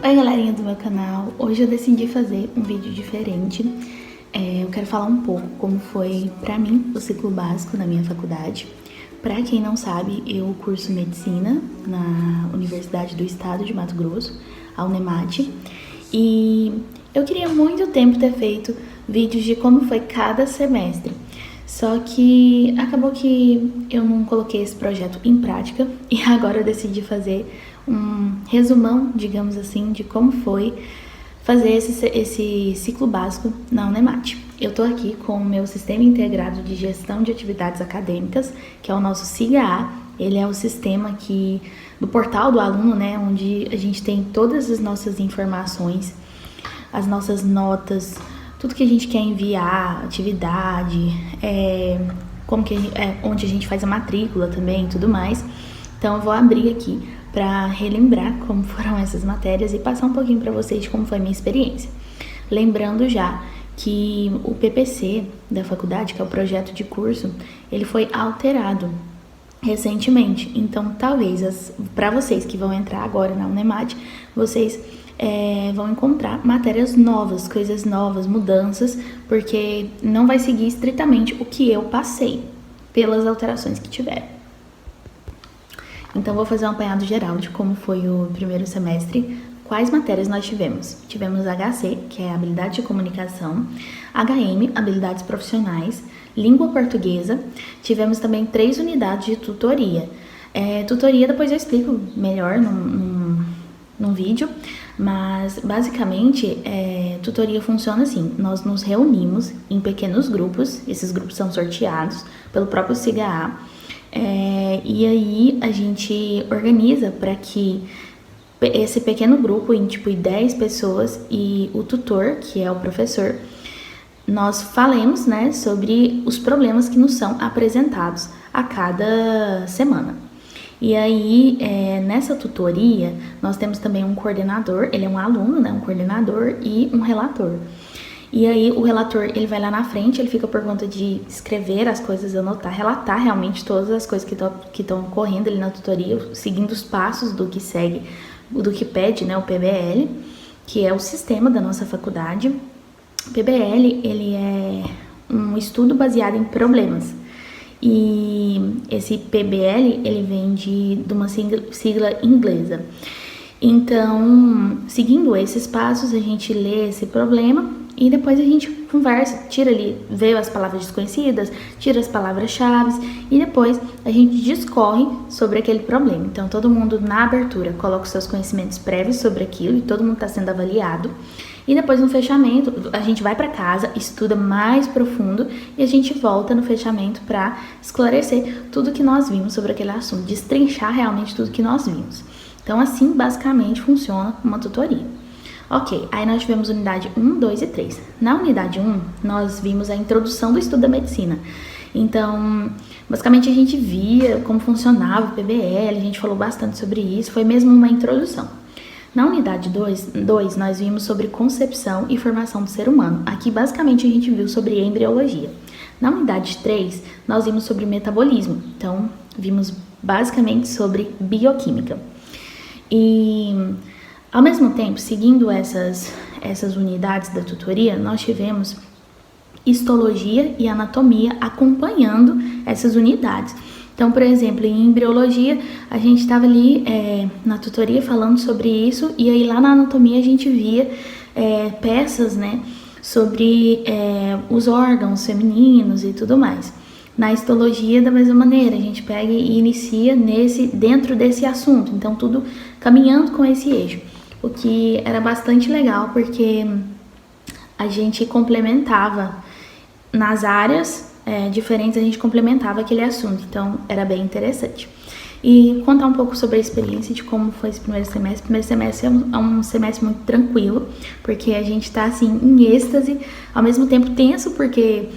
Oi galerinha do meu canal, hoje eu decidi fazer um vídeo diferente. Eu quero falar um pouco como foi pra mim o ciclo básico na minha faculdade. Pra quem não sabe, eu curso Medicina na Universidade do Estado de Mato Grosso, a Unemate. E eu queria há muito tempo ter feito vídeos de como foi cada semestre. Só que acabou que eu não coloquei esse projeto em prática e agora eu decidi fazer um resumão, digamos assim, de como foi fazer esse ciclo básico na Unemate. Eu tô aqui com o meu Sistema Integrado de Gestão de Atividades Acadêmicas, que é o nosso SIGA-A. Ele é o sistema do portal do aluno, né, onde a gente tem todas as nossas informações, as nossas notas, tudo que a gente quer enviar, atividade, onde a gente faz a matrícula também e tudo mais. Então eu vou abrir aqui para relembrar como foram essas matérias e passar um pouquinho para vocês de como foi a minha experiência. Lembrando já que o PPC da faculdade, que é o projeto de curso, ele foi alterado recentemente. Então talvez para vocês que vão entrar agora na Unemate, vocês vão encontrar matérias novas, coisas novas, mudanças, porque não vai seguir estritamente o que eu passei pelas alterações que tiveram. Então, vou fazer um apanhado geral de como foi o primeiro semestre, quais matérias nós tivemos. Tivemos HC, que é Habilidade de Comunicação, HM, Habilidades Profissionais, Língua Portuguesa, tivemos também 3 unidades de tutoria. Tutoria depois eu explico melhor num vídeo, mas basicamente tutoria funciona assim: nós nos reunimos em pequenos grupos, esses grupos são sorteados pelo próprio SIGA-A, e aí a gente organiza para que esse pequeno grupo, em 10 pessoas, e o tutor, que é o professor, nós falemos, né, sobre os problemas que nos são apresentados a cada semana. E aí, nessa tutoria, nós temos também um coordenador, ele é um aluno, né, um coordenador e um relator. E aí, o relator, ele vai lá na frente, ele fica por conta de escrever as coisas, anotar, relatar realmente todas as coisas que estão ocorrendo ali na tutoria, seguindo os passos do que pede, né, o PBL, que é o sistema da nossa faculdade. O PBL, ele é um estudo baseado em problemas. E esse PBL, ele vem de uma sigla inglesa. Então, seguindo esses passos, a gente lê esse problema e depois a gente conversa, vê as palavras desconhecidas, tira as palavras-chave e depois a gente discorre sobre aquele problema. Então, todo mundo na abertura coloca os seus conhecimentos prévios sobre aquilo e todo mundo está sendo avaliado. E depois no fechamento, a gente vai para casa, estuda mais profundo e a gente volta no fechamento para esclarecer tudo que nós vimos sobre aquele assunto, destrinchar realmente tudo que nós vimos. Então, assim, basicamente, funciona uma tutoria. Ok, aí nós tivemos unidade 1, 2 e 3. Na unidade 1, nós vimos a introdução do estudo da medicina. Então, basicamente, a gente via como funcionava o PBL, a gente falou bastante sobre isso, foi mesmo uma introdução. Na unidade 2, nós vimos sobre concepção e formação do ser humano. Aqui, basicamente, a gente viu sobre embriologia. Na unidade 3, nós vimos sobre metabolismo. Então, vimos basicamente sobre bioquímica. E, ao mesmo tempo, seguindo essas unidades da tutoria, nós tivemos histologia e anatomia acompanhando essas unidades. Então, por exemplo, em embriologia, a gente estava ali na tutoria falando sobre isso, e aí lá na anatomia a gente via peças, né, sobre os órgãos femininos e tudo mais. Na histologia, da mesma maneira, a gente pega e inicia dentro desse assunto, então tudo caminhando com esse eixo, o que era bastante legal, porque a gente complementava nas áreas diferentes, a gente complementava aquele assunto, então era bem interessante. E contar um pouco sobre a experiência de como foi esse primeiro semestre. O primeiro semestre é um semestre muito tranquilo, porque a gente tá assim em êxtase, ao mesmo tempo tenso, porque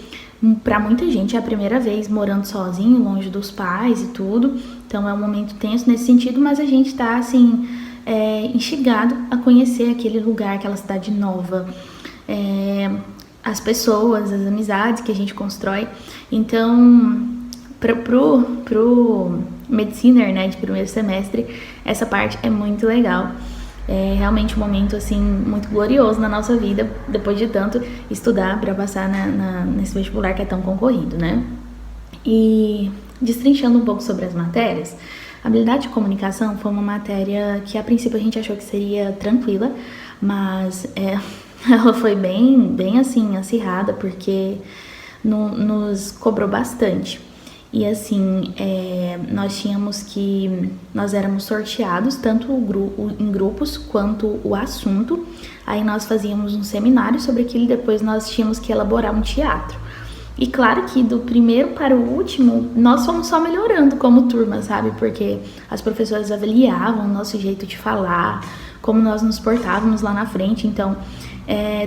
para muita gente é a primeira vez morando sozinho, longe dos pais e tudo, então é um momento tenso nesse sentido, mas a gente tá assim instigado a conhecer aquele lugar, aquela cidade nova, as pessoas, as amizades que a gente constrói. Então, pro mediciner, né, de primeiro semestre, essa parte é muito legal. É realmente um momento, assim, muito glorioso na nossa vida, depois de tanto estudar para passar nesse vestibular que é tão concorrido, né? E destrinchando um pouco sobre as matérias, a habilidade de comunicação foi uma matéria que a princípio a gente achou que seria tranquila, mas ela foi bem assim, acirrada, porque nos cobrou bastante. E assim, nós éramos sorteados tanto em grupos quanto o assunto. Aí nós fazíamos um seminário sobre aquilo e depois nós tínhamos que elaborar um teatro. E claro que do primeiro para o último, nós fomos só melhorando como turma, sabe? Porque as professoras avaliavam o nosso jeito de falar, como nós nos portávamos lá na frente. Então,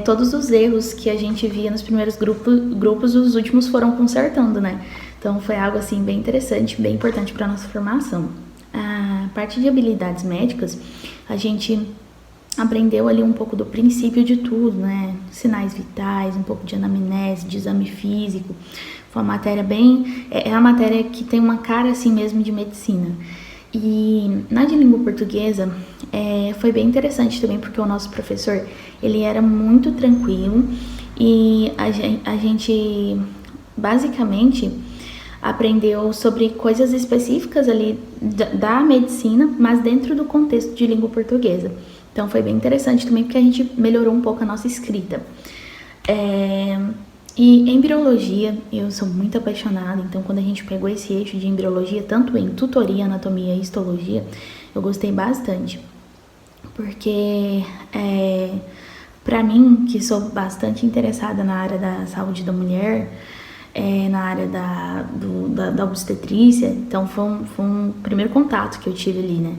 todos os erros que a gente via nos primeiros grupos, os últimos foram consertando, né? Então, foi algo, assim, bem interessante, bem importante para a nossa formação. A parte de habilidades médicas, a gente aprendeu ali um pouco do princípio de tudo, né? Sinais vitais, um pouco de anamnese, de exame físico. Foi uma matéria é uma matéria que tem uma cara assim mesmo de medicina. E na de língua portuguesa foi bem interessante também, porque o nosso professor, ele era muito tranquilo e a gente basicamente aprendeu sobre coisas específicas ali da medicina, mas dentro do contexto de língua portuguesa. Então foi bem interessante também, porque a gente melhorou um pouco a nossa escrita. E embriologia, eu sou muito apaixonada, então quando a gente pegou esse eixo de embriologia, tanto em tutoria, anatomia e histologia, eu gostei bastante. Porque, para mim, que sou bastante interessada na área da saúde da mulher, na área da obstetrícia, então foi um primeiro contato que eu tive ali, né?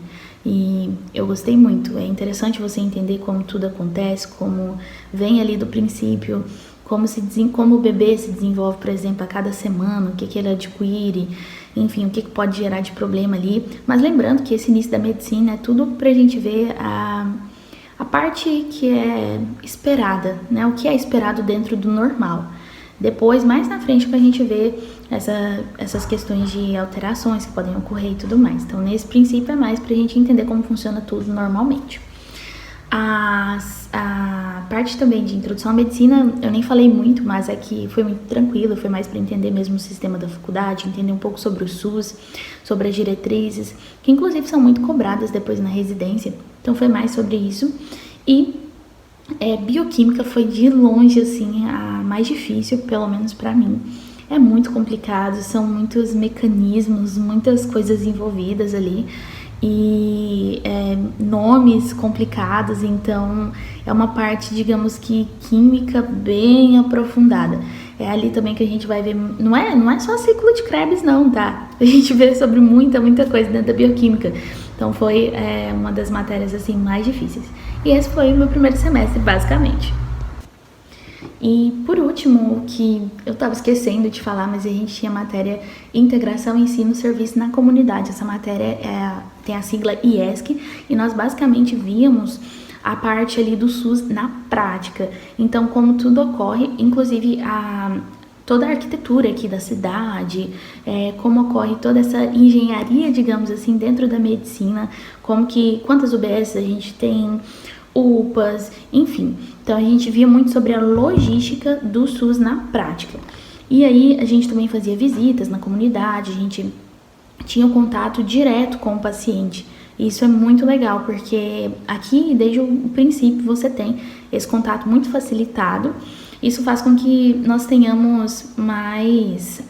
E eu gostei muito. É interessante você entender como tudo acontece, como vem ali do princípio, como o bebê se desenvolve, por exemplo, a cada semana, o que ele adquire, enfim, o que pode gerar de problema ali. Mas lembrando que esse início da medicina é tudo pra gente ver a parte que é esperada, né? O que é esperado dentro do normal. Depois, mais na frente, que a gente vê essas questões de alterações que podem ocorrer e tudo mais. Então, nesse princípio, é mais pra gente entender como funciona tudo normalmente. A parte também de introdução à medicina, eu nem falei muito, mas é que foi muito tranquilo, foi mais para entender mesmo o sistema da faculdade, entender um pouco sobre o SUS, sobre as diretrizes, que inclusive são muito cobradas depois na residência. Então, foi mais sobre isso. E bioquímica foi de longe, assim, a mais difícil, pelo menos para mim. É muito complicado, são muitos mecanismos, muitas coisas envolvidas ali e nomes complicados, então é uma parte, digamos que química bem aprofundada. É ali também que a gente vai ver, não é só ciclo de Krebs não, tá? A gente vê sobre muita coisa dentro da bioquímica. Então foi uma das matérias assim mais difíceis. E esse foi o meu primeiro semestre, basicamente. E por último, que eu estava esquecendo de falar, mas a gente tinha a matéria Integração, Ensino, Serviço na Comunidade. Essa matéria tem a sigla IESC e nós basicamente víamos a parte ali do SUS na prática. Então, como tudo ocorre, inclusive toda a arquitetura aqui da cidade, como ocorre toda essa engenharia, digamos assim, dentro da medicina, quantas UBS a gente tem, UPAs, enfim. Então, a gente via muito sobre a logística do SUS na prática. E aí, a gente também fazia visitas na comunidade, a gente tinha um contato direto com o paciente. Isso é muito legal, porque aqui, desde o princípio, você tem esse contato muito facilitado. Isso faz com que nós tenhamos mais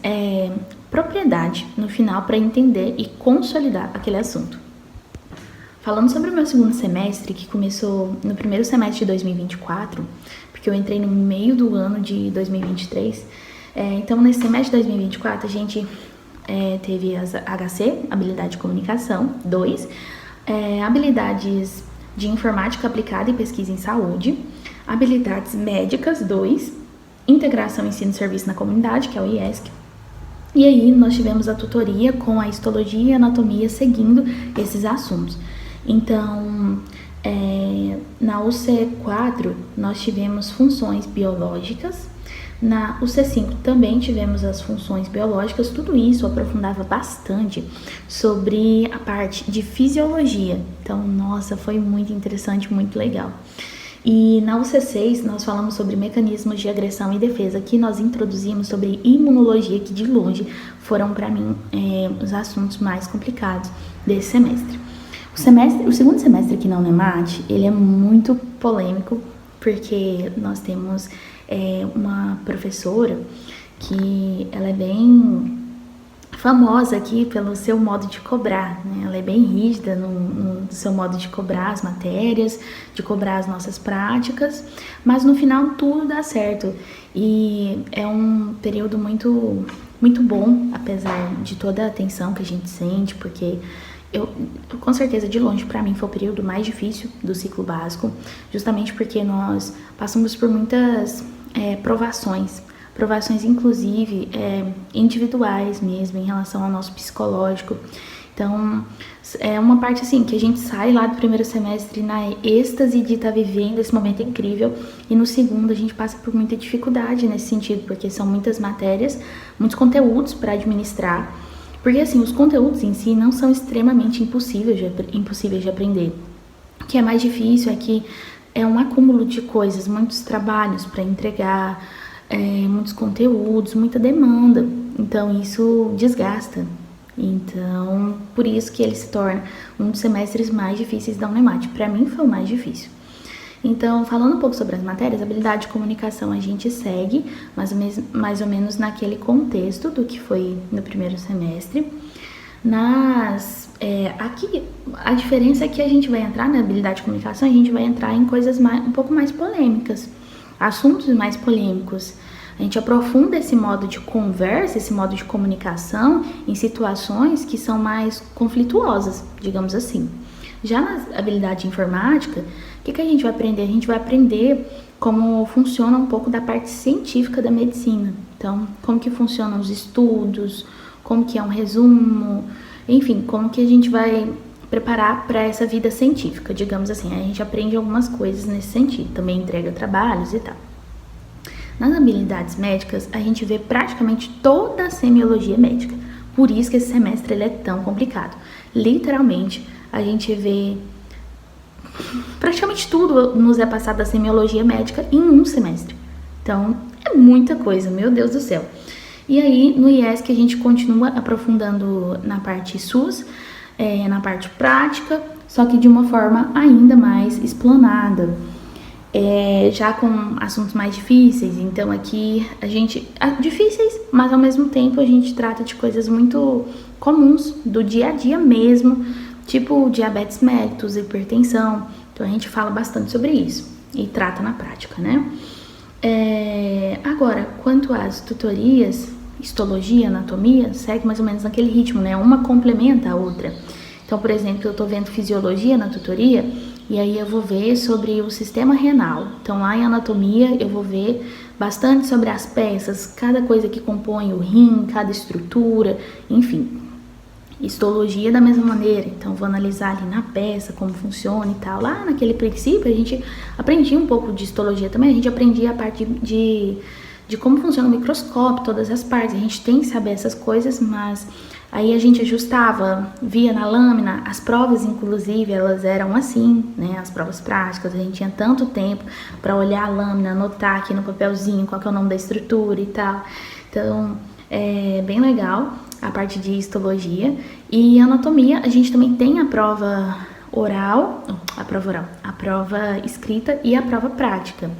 propriedade no final para entender e consolidar aquele assunto. Falando sobre o meu segundo semestre, que começou no primeiro semestre de 2024, porque eu entrei no meio do ano de 2023, então nesse semestre de 2024 a gente teve as HC, habilidade de comunicação, 2, habilidades de informática aplicada e pesquisa em saúde, habilidades médicas, 2, integração ensino e serviço na comunidade, que é o IESC, e aí nós tivemos a tutoria com a histologia e anatomia seguindo esses assuntos. Então, na UC4, nós tivemos funções biológicas, Na UC5 também tivemos as funções biológicas, tudo isso aprofundava bastante sobre a parte de fisiologia. Então, nossa, foi muito interessante, muito legal. E na UC6 nós falamos sobre mecanismos de agressão e defesa, que nós introduzimos sobre imunologia, que de longe foram para mim os assuntos mais complicados desse semestre. O segundo semestre aqui na Unemate, ele é muito polêmico, porque nós temos uma professora que ela é bem famosa aqui pelo seu modo de cobrar, né? Ela é bem rígida no seu modo de cobrar as matérias, de cobrar as nossas práticas, mas no final tudo dá certo e é um período muito, muito bom, apesar de toda a tensão que a gente sente, porque com certeza, de longe, para mim, foi o período mais difícil do ciclo básico, justamente porque nós passamos por muitas provações, inclusive individuais mesmo, em relação ao nosso psicológico. Então, é uma parte assim, que a gente sai lá do primeiro semestre na êxtase de estar vivendo esse momento incrível, e no segundo a gente passa por muita dificuldade nesse sentido, porque são muitas matérias, muitos conteúdos para administrar. Porque assim, os conteúdos em si não são extremamente impossíveis de aprender. O que é mais difícil é que é um acúmulo de coisas, muitos trabalhos para entregar, muitos conteúdos, muita demanda. Então isso desgasta. Então, por isso que ele se torna um dos semestres mais difíceis da Unemate. Para mim foi o mais difícil. Então, falando um pouco sobre as matérias, habilidade de comunicação a gente segue mais ou menos naquele contexto do que foi no primeiro semestre. Aqui, a diferença é que a gente vai entrar na habilidade de comunicação, a gente vai entrar em coisas um pouco mais polêmicas, assuntos mais polêmicos. A gente aprofunda esse modo de conversa, esse modo de comunicação em situações que são mais conflituosas, digamos assim. Já na habilidade de informática, o que a gente vai aprender? A gente vai aprender como funciona um pouco da parte científica da medicina. Então, como que funcionam os estudos, como que é um resumo, enfim, como que a gente vai preparar para essa vida científica, digamos assim. A gente aprende algumas coisas nesse sentido, também entrega trabalhos e tal. Nas habilidades médicas, a gente vê praticamente toda a semiologia médica. Por isso que esse semestre ele é tão complicado. Literalmente, a gente vê praticamente tudo nos é passado da semiologia médica em um semestre. Então, é muita coisa, meu Deus do céu. E aí, no IESC, a gente continua aprofundando na parte SUS, na parte prática, só que de uma forma ainda mais explanada. Já com assuntos mais difíceis, então aqui difíceis, mas ao mesmo tempo a gente trata de coisas muito comuns do dia a dia mesmo, tipo diabetes mellitus, hipertensão. Então a gente fala bastante sobre isso e trata na prática, né? Agora, quanto às tutorias, histologia, anatomia, segue mais ou menos naquele ritmo, né? Uma complementa a outra. Então, por exemplo, eu tô vendo fisiologia na tutoria, e aí eu vou ver sobre o sistema renal. Então, lá em anatomia, eu vou ver bastante sobre as peças, cada coisa que compõe o rim, cada estrutura, enfim. Histologia da mesma maneira, então vou analisar ali na peça como funciona e tal. Lá naquele princípio a gente aprendia um pouco de histologia também, a gente aprendia a parte de como funciona o microscópio, todas as partes, a gente tem que saber essas coisas, mas aí a gente ajustava, via na lâmina, as provas inclusive elas eram assim, né, as provas práticas, a gente tinha tanto tempo para olhar a lâmina, anotar aqui no papelzinho qual que é o nome da estrutura e tal. Então, é bem legal a parte de histologia. E anatomia, a gente também tem a prova a prova escrita e a prova prática.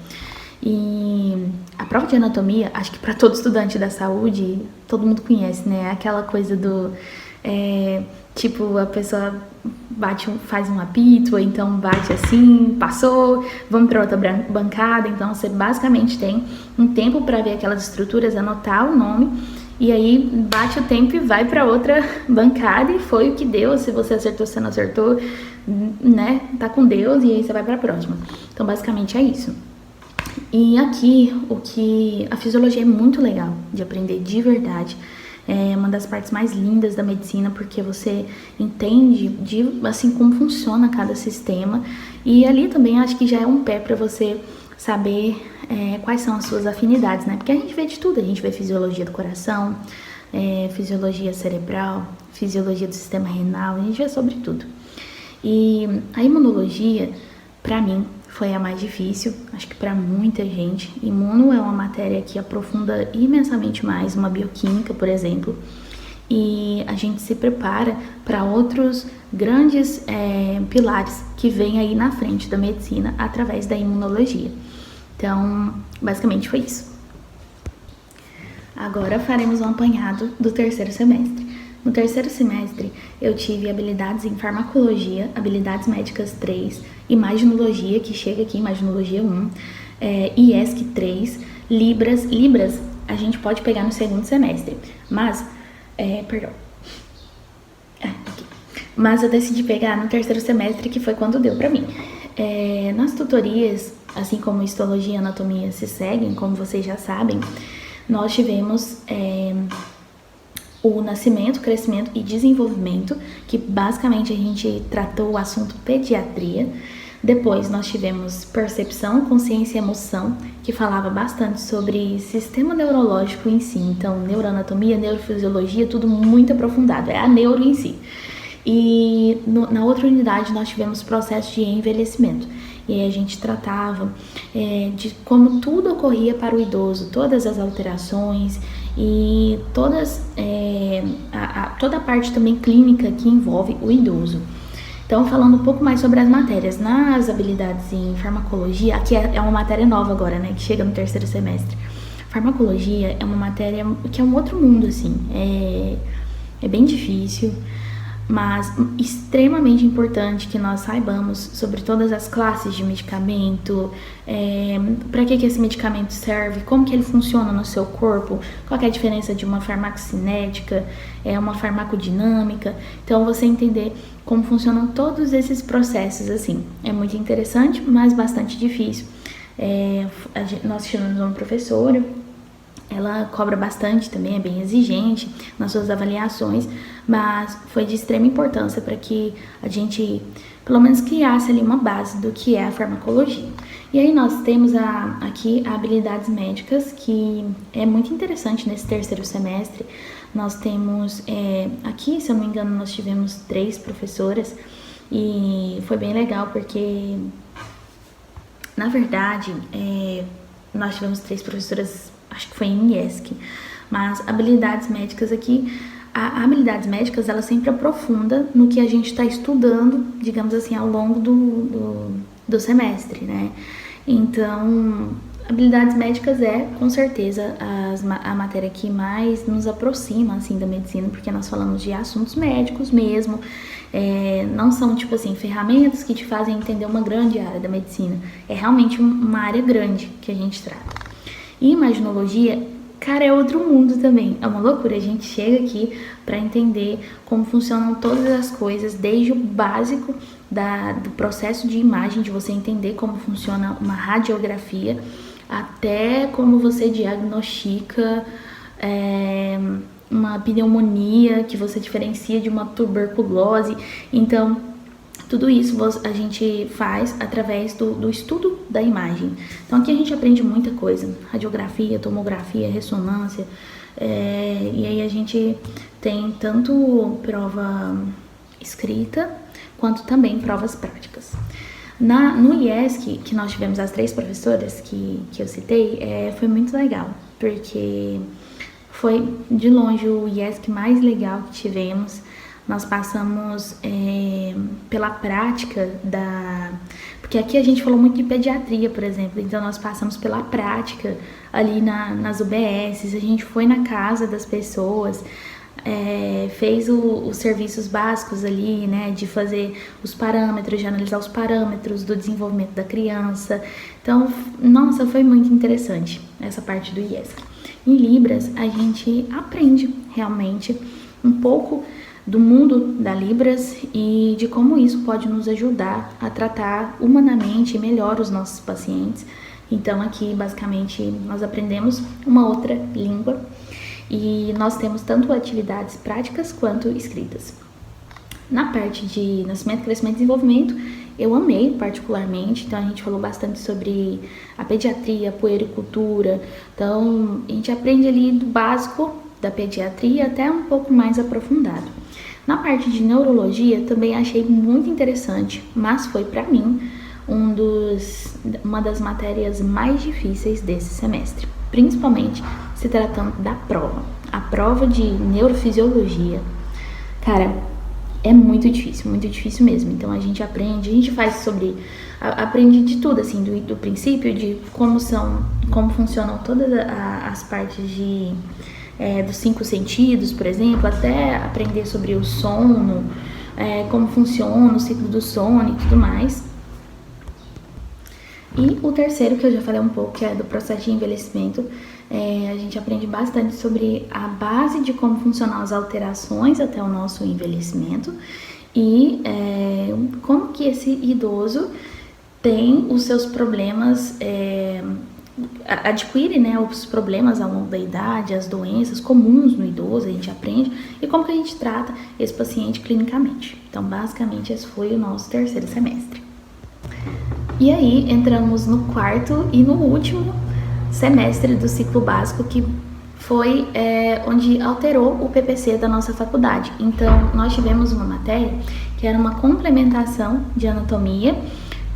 E a prova de anatomia, acho que para todo estudante da saúde, todo mundo conhece, né? Aquela coisa do, tipo, a pessoa faz um apito, ou então bate assim, passou, vamos para outra bancada. Então, você basicamente tem um tempo para ver aquelas estruturas, anotar o nome, e aí bate o tempo e vai para outra bancada, e foi o que deu. Se você acertou, se não acertou, né? Tá com Deus, e aí você vai para a próxima. Então, basicamente é isso. E aqui, a fisiologia é muito legal de aprender de verdade. É uma das partes mais lindas da medicina, porque você entende assim como funciona cada sistema. E ali também acho que já é um pé para você saber quais são as suas afinidades, né? Porque a gente vê de tudo, a gente vê fisiologia do coração, fisiologia cerebral, fisiologia do sistema renal, a gente vê sobre tudo. E a imunologia, para mim, foi a mais difícil, acho que para muita gente. Imuno é uma matéria que aprofunda imensamente mais uma bioquímica, por exemplo, e a gente se prepara para outros grandes pilares que vêm aí na frente da medicina através da imunologia. Então, basicamente foi isso. Agora faremos um apanhado do terceiro semestre. No terceiro semestre, eu tive habilidades em farmacologia, habilidades médicas 3, imaginologia, que chega aqui, imaginologia 1, IESC 3, Libras a gente pode pegar no segundo semestre, mas, mas eu decidi pegar no terceiro semestre, que foi quando deu pra mim. Nas tutorias, assim como histologia e anatomia se seguem, como vocês já sabem, nós tivemos o nascimento, crescimento e desenvolvimento, que basicamente a gente tratou o assunto pediatria. Depois nós tivemos percepção, consciência e emoção, que falava bastante sobre sistema neurológico em si, então neuroanatomia, neurofisiologia, tudo muito aprofundado, é a neuro em si. E na outra unidade nós tivemos processo de envelhecimento, e aí a gente tratava de como tudo ocorria para o idoso, todas as alterações e toda a parte também clínica que envolve o idoso. Então, falando um pouco mais sobre as matérias, nas habilidades em farmacologia, aqui é uma matéria nova agora, né, que chega no terceiro semestre. Farmacologia é uma matéria que é um outro mundo, assim, é bem difícil, mas extremamente importante que nós saibamos sobre todas as classes de medicamento, para que esse medicamento serve, como que ele funciona no seu corpo, qual que é a diferença de uma farmacocinética, uma farmacodinâmica. Então, você entender como funcionam todos esses processos, assim, é muito interessante, mas bastante difícil. Nós tivemos uma professora, ela cobra bastante também, é bem exigente nas suas avaliações, mas foi de extrema importância para que a gente, pelo menos, criasse ali uma base do que é a farmacologia. E aí nós temos aqui habilidades médicas, que é muito interessante nesse terceiro semestre. Nós temos, aqui, se eu não me engano, nós tivemos 3 professoras, e foi bem legal porque, na verdade, nós tivemos 3 professoras, acho que foi em IESC, mas habilidades médicas aqui, habilidades médicas, ela sempre aprofunda no que a gente está estudando, digamos assim, ao longo do semestre, né? Então, habilidades médicas com certeza, a matéria que mais nos aproxima, assim, da medicina, porque nós falamos de assuntos médicos mesmo, não são, tipo assim, ferramentas que te fazem entender uma grande área da medicina, é realmente uma área grande que a gente trata. E imaginologia, cara, é outro mundo também, é uma loucura, a gente chega aqui para entender como funcionam todas as coisas, desde o básico do processo de imagem, de você entender como funciona uma radiografia, até como você diagnostica uma pneumonia, que você diferencia de uma tuberculose. Então, tudo isso a gente faz através do estudo da imagem. Então, aqui a gente aprende muita coisa, radiografia, tomografia, ressonância, e aí a gente tem tanto prova escrita, quanto também provas práticas. No IESC, que nós tivemos as 3 professoras que eu citei, foi muito legal, porque foi de longe o IESC mais legal que tivemos. Nós passamos pela prática porque aqui a gente falou muito de pediatria, por exemplo, então nós passamos pela prática ali nas UBSs, a gente foi na casa das pessoas, fez os serviços básicos ali, né, de fazer os parâmetros, de analisar os parâmetros do desenvolvimento da criança. Então, nossa, foi muito interessante essa parte do IESC. Em Libras, a gente aprende realmente um pouco do mundo da Libras e de como isso pode nos ajudar a tratar humanamente melhor os nossos pacientes. Então, aqui, basicamente, nós aprendemos uma outra língua e nós temos tanto atividades práticas quanto escritas. Na parte de nascimento, crescimento e desenvolvimento, eu amei particularmente. Então a gente falou bastante sobre a pediatria, a puericultura. Então a gente aprende ali do básico da pediatria até um pouco mais aprofundado. Na parte de neurologia também achei muito interessante, mas foi para mim uma das matérias mais difíceis desse semestre, principalmente se tratando da prova. A prova de neurofisiologia, cara, é muito difícil mesmo. Então a gente aprende de tudo, assim, do princípio de como funcionam todas as partes dos 5 sentidos, por exemplo, até aprender sobre o sono, como funciona o ciclo do sono e tudo mais. E o terceiro, que eu já falei um pouco, que é do processo de envelhecimento, a gente aprende bastante sobre a base de como funcionam as alterações até o nosso envelhecimento e como que esse idoso tem os seus problemas, adquire, né, os problemas ao longo da idade, as doenças comuns no idoso, a gente aprende, e como que a gente trata esse paciente clinicamente. Então, basicamente, esse foi o nosso terceiro semestre. E aí, entramos no quarto e no último semestre do ciclo básico, que foi onde alterou o PPC da nossa faculdade. Então, nós tivemos uma matéria que era uma complementação de anatomia,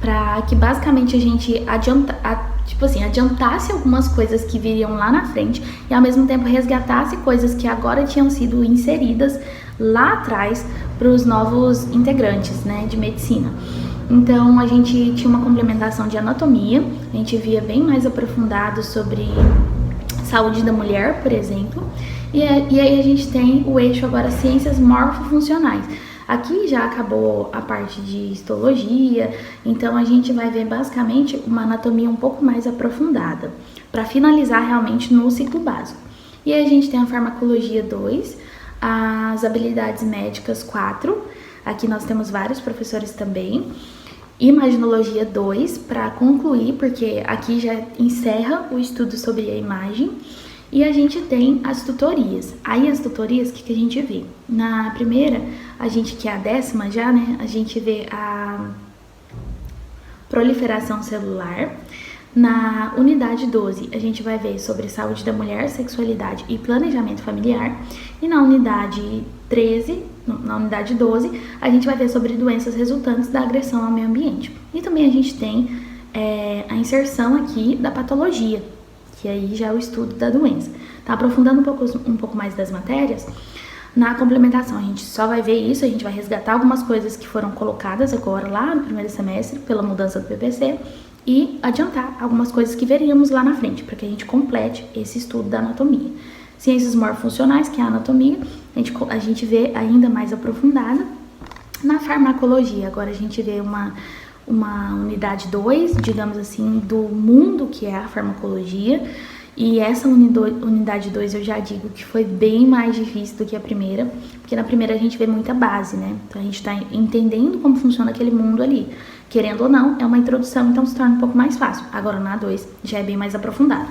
para que basicamente a gente adiantasse algumas coisas que viriam lá na frente e ao mesmo tempo resgatasse coisas que agora tinham sido inseridas lá atrás para os novos integrantes, né, de medicina. Então a gente tinha uma complementação de anatomia, a gente via bem mais aprofundado sobre saúde da mulher, por exemplo, e aí a gente tem o eixo agora ciências morfofuncionais. Aqui já acabou a parte de histologia, então a gente vai ver basicamente uma anatomia um pouco mais aprofundada, para finalizar realmente no ciclo básico. E aí a gente tem a farmacologia 2, as habilidades médicas 4, aqui nós temos vários professores também, imaginologia 2, para concluir, porque aqui já encerra o estudo sobre a imagem. E a gente tem as tutorias. Aí as tutorias, o que a gente vê? Na primeira, a gente, que é a 10ª já, né? A gente vê a proliferação celular. Na unidade 12, a gente vai ver sobre saúde da mulher, sexualidade e planejamento familiar. E na unidade 12, a gente vai ver sobre doenças resultantes da agressão ao meio ambiente. E também a gente tem a inserção aqui da patologia, que aí já é o estudo da doença. Tá aprofundando um pouco mais das matérias. Na complementação, a gente só vai ver isso, a gente vai resgatar algumas coisas que foram colocadas agora lá no primeiro semestre, pela mudança do PPC, e adiantar algumas coisas que veríamos lá na frente, para que a gente complete esse estudo da anatomia. Ciências morfofuncionais, que é a anatomia, a gente vê ainda mais aprofundada. Na farmacologia, agora a gente vê uma unidade 2, digamos assim, do mundo que é a farmacologia, e essa unidade 2 eu já digo que foi bem mais difícil do que a primeira, porque na primeira a gente vê muita base, né? Então a gente está entendendo como funciona aquele mundo ali. Querendo ou não, é uma introdução, então se torna um pouco mais fácil. Agora na 2 já é bem mais aprofundado.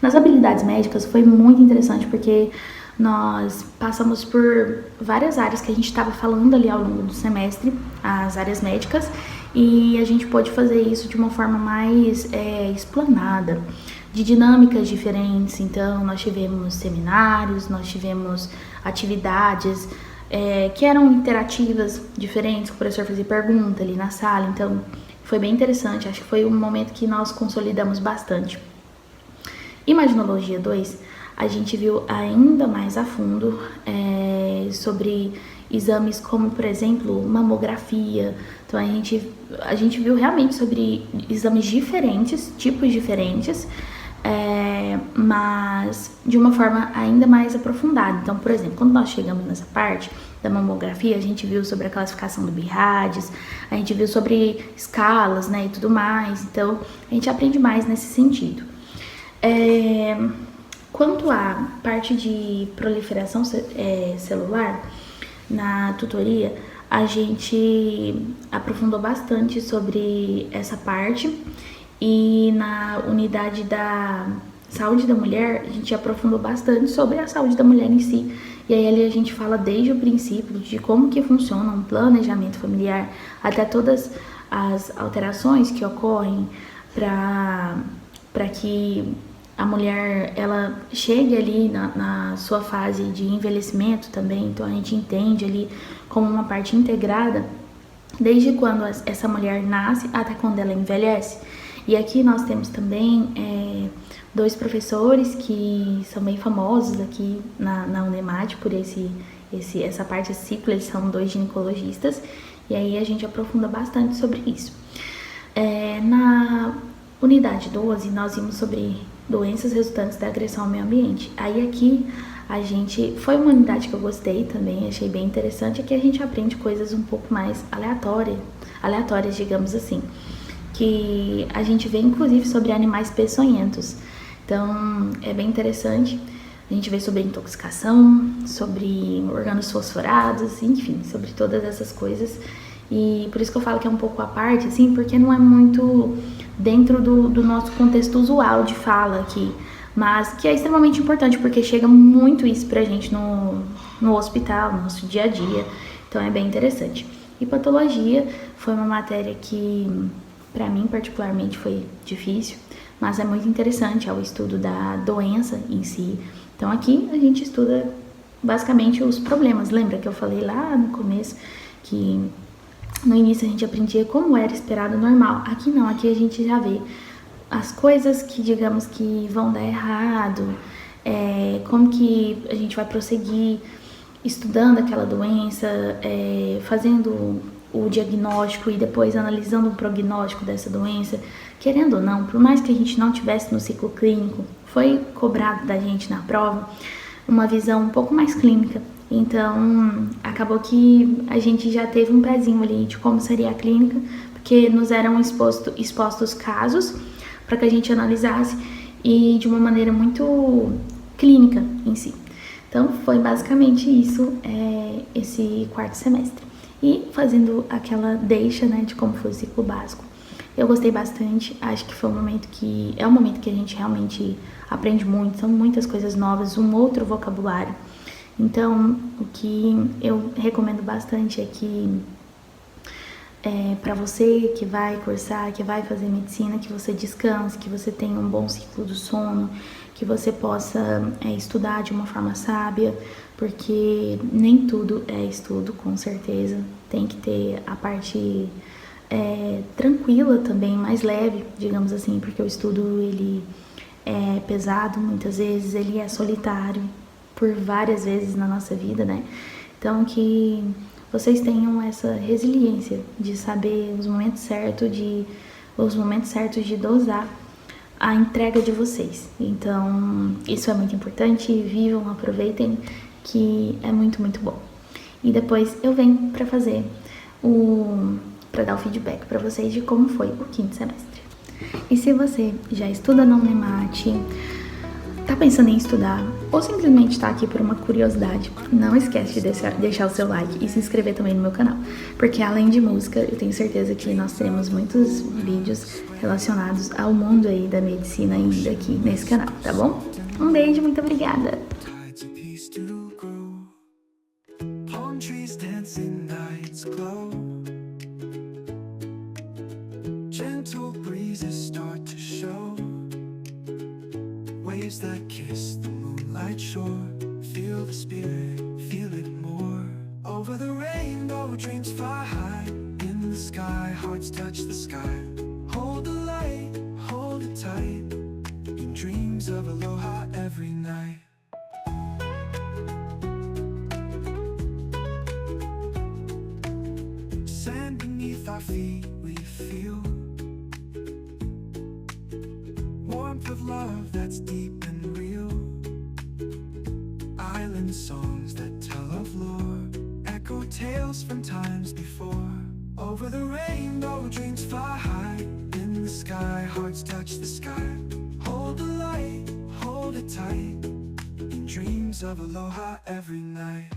Nas habilidades médicas foi muito interessante, porque nós passamos por várias áreas que a gente estava falando ali ao longo do semestre, as áreas médicas, e a gente pôde fazer isso de uma forma mais explanada, de dinâmicas diferentes. Então nós tivemos seminários, nós tivemos atividades que eram interativas, diferentes, o professor fazia pergunta ali na sala, então foi bem interessante, acho que foi um momento que nós consolidamos bastante. Imaginologia 2, a gente viu ainda mais a fundo sobre exames como, por exemplo, mamografia. Então a gente viu realmente sobre exames diferentes, tipos diferentes, mas de uma forma ainda mais aprofundada. Então, por exemplo, quando nós chegamos nessa parte da mamografia, a gente viu sobre a classificação do BIRADS, a gente viu sobre escalas, né, e tudo mais. Então, a gente aprende mais nesse sentido. Quanto à parte de proliferação celular, na tutoria, a gente aprofundou bastante sobre essa parte, e na unidade da saúde da mulher, a gente aprofundou bastante sobre a saúde da mulher em si. E aí ali a gente fala desde o princípio de como que funciona um planejamento familiar, até todas as alterações que ocorrem para que a mulher ela chegue ali na sua fase de envelhecimento também. Então a gente entende ali como uma parte integrada desde quando essa mulher nasce até quando ela envelhece. E aqui nós temos também 2 professores que são bem famosos aqui na Unemate por essa parte, esse ciclo. Eles são 2 ginecologistas, e aí a gente aprofunda bastante sobre isso. Na unidade 12, nós vimos sobre doenças resultantes da agressão ao meio ambiente. Aí aqui foi uma unidade que eu gostei também, achei bem interessante. Aqui a gente aprende coisas um pouco mais aleatórias, digamos assim, que a gente vê inclusive sobre animais peçonhentos. Então é bem interessante. A gente vê sobre intoxicação, sobre orgânulos fosforados, enfim, sobre todas essas coisas. E por isso que eu falo que é um pouco à parte, assim, porque não é muito dentro do nosso contexto usual de fala aqui, mas que é extremamente importante, porque chega muito isso pra gente no hospital, no nosso dia a dia. Então é bem interessante. E patologia foi uma matéria que, pra mim particularmente, foi difícil, mas é muito interessante, é o estudo da doença em si. Então aqui a gente estuda basicamente os problemas. Lembra que eu falei lá no começo que no início a gente aprendia como era esperado normal? Aqui não, aqui a gente já vê as coisas que, digamos, que vão dar errado, como que a gente vai prosseguir estudando aquela doença, fazendo o diagnóstico e depois analisando o prognóstico dessa doença. Querendo ou não, por mais que a gente não tivesse no ciclo clínico, foi cobrado da gente na prova uma visão um pouco mais clínica. Então, acabou que a gente já teve um pezinho ali de como seria a clínica, porque nos eram expostos casos para que a gente analisasse e de uma maneira muito clínica em si. Então, foi basicamente isso, esse 4º semestre. E fazendo aquela deixa, né, de como foi o ciclo básico. Eu gostei bastante, acho que foi um momento que a gente realmente aprende muito, são muitas coisas novas, um outro vocabulário. Então, o que eu recomendo bastante é que para você que vai cursar, que vai fazer medicina, que você descanse, que você tenha um bom ciclo do sono, que você possa estudar de uma forma sábia, porque nem tudo é estudo, com certeza. Tem que ter a parte tranquila também, mais leve, digamos assim, porque o estudo ele é pesado, muitas vezes ele é solitário, por várias vezes na nossa vida, né? Então, que vocês tenham essa resiliência de saber os momentos certos de dosar a entrega de vocês. Então, isso é muito importante. Vivam, aproveitem, que é muito, muito bom. E depois eu venho para dar o feedback para vocês de como foi o 5º semestre. E se você já estuda na Unemate, tá pensando em estudar ou simplesmente tá aqui por uma curiosidade, não esquece de deixar o seu like e se inscrever também no meu canal, porque além de música, eu tenho certeza que nós teremos muitos vídeos relacionados ao mundo aí da medicina ainda aqui nesse canal, tá bom? Um beijo, muito obrigada! Gentle breezes start to show, waves that kiss the moonlight shore. Feel the spirit, feel it more. Over the rainbow, dreams fly high. In the sky, hearts touch the sky. Hold the light, hold it tight. In dreams of aloha every night. Sand beneath our feet we feel, warmth of love that's deep and real. Island songs that tell of lore, echo tales from times before. Over the rainbow, dreams fly high. In the sky, hearts touch the sky. Hold the light, hold it tight. In dreams of aloha every night.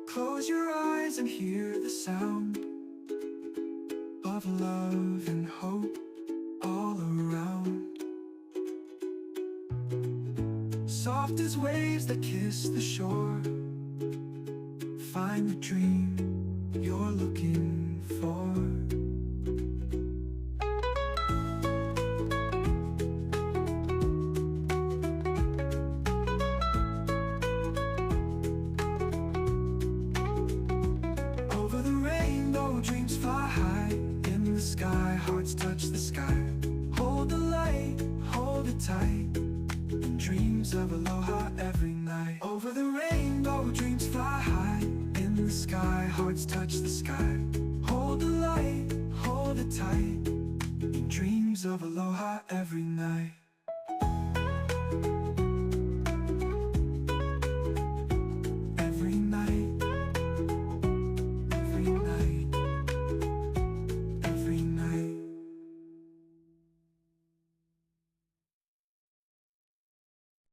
Close your eyes and hear the sound of love and hope all around. soft as waves that kiss the shore. Find the dream you're looking for. Over the rainbow, dreams fly high in the sky, hearts touch the sky. Hold the light, hold it tight, and dreams of aloha every night. Over the rainbow, dreams fly high in the sky, hearts touch the sky. Hold the light, hold it tight, and dreams of aloha every night.